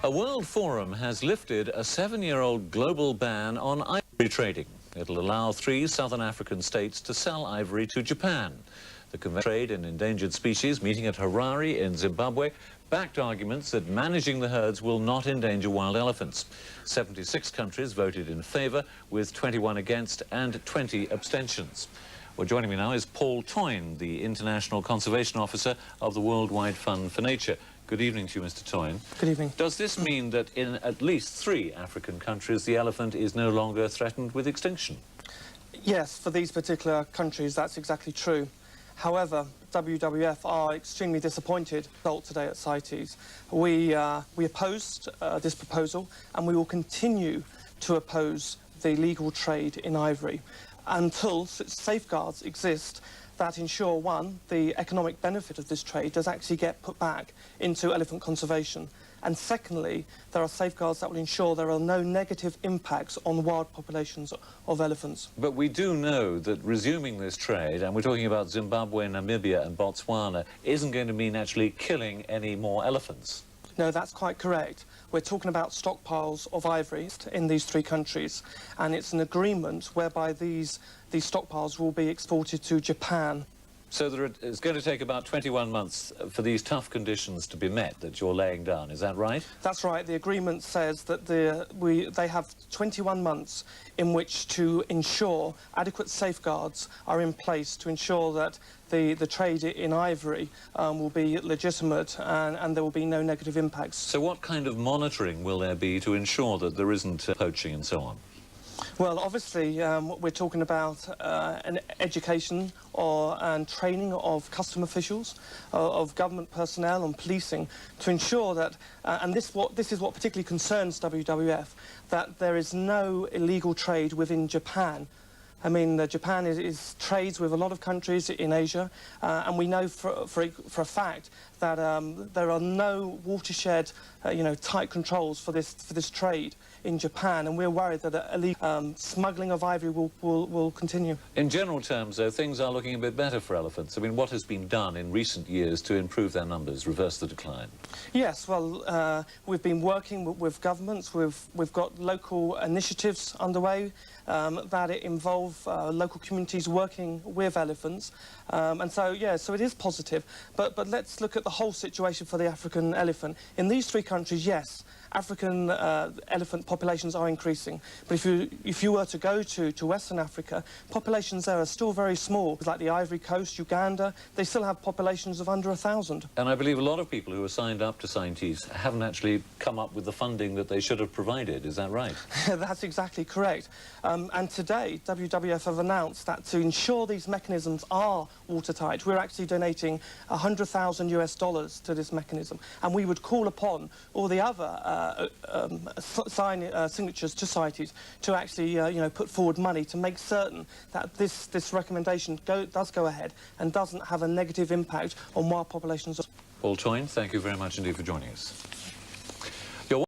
A world forum has lifted a 7-year-old global ban on ivory trading. It'll allow 3 southern African states to sell ivory to Japan. The Convention on Trade in Endangered Species, meeting at Harare in Zimbabwe, backed arguments that managing the herds will not endanger wild elephants. 76 countries voted in favour, with 21 against and 20 abstentions. Well, joining me now is Paul Toyne, the International Conservation Officer of the Worldwide Fund for Nature. Good evening to you, Mr. Toyne. Good evening. Does this mean that in at least 3 African countries the elephant is no longer threatened with extinction? Yes, for these particular countries that's exactly true. However, WWF are extremely disappointed today at CITES. We opposed this proposal, and we will continue to oppose the legal trade in ivory until safeguards exist that ensure, one, the economic benefit of this trade does actually get put back into elephant conservation, and secondly, there are safeguards that will ensure there are no negative impacts on wild populations of elephants. But we do know that resuming this trade, and we're talking about Zimbabwe, Namibia and Botswana, isn't going to mean actually killing any more elephants. No, that's quite correct. We're talking about stockpiles of ivory in these 3 countries, and it's an agreement whereby these stockpiles will be exported to Japan. So it's going to take about 21 months for these tough conditions to be met that you're laying down, is that right? That's right. The agreement says that they have 21 months in which to ensure adequate safeguards are in place to ensure that the trade in ivory will be legitimate and there will be no negative impacts. So what kind of monitoring will there be to ensure that there isn't poaching and so on? Well, obviously, we're talking about an education and training of custom officials, of government personnel and policing to ensure that, and this is what particularly concerns WWF, that there is no illegal trade within Japan. I mean, Japan trades with a lot of countries in Asia, and we know for a fact that there are no watershed, tight controls for this trade in Japan, and we're worried that illegal smuggling of ivory will continue. In general terms, though, things are looking a bit better for elephants. I mean, what has been done in recent years to improve their numbers, reverse the decline? Yes, well, we've been working with governments. We've got local initiatives underway that involve local communities working with elephants, and so yeah, so it is positive. But let's look at the whole situation for the African elephant. In these 3 countries, yes, African elephant populations are increasing, but if you were to go to Western Africa, populations there are still very small. Like the Ivory Coast, Uganda, they still have populations of under 1,000. And I believe a lot of people who are signed up to CITES haven't actually come up with the funding that they should have provided. Is that right? That's exactly correct. And today, WWF have announced that to ensure these mechanisms are watertight, we're actually donating $100,000 to this mechanism, and we would call upon all the other signatures to CITES to actually, put forward money to make certain that this recommendation does go ahead and doesn't have a negative impact on wild populations. Paul Toyne, thank you very much indeed for joining us.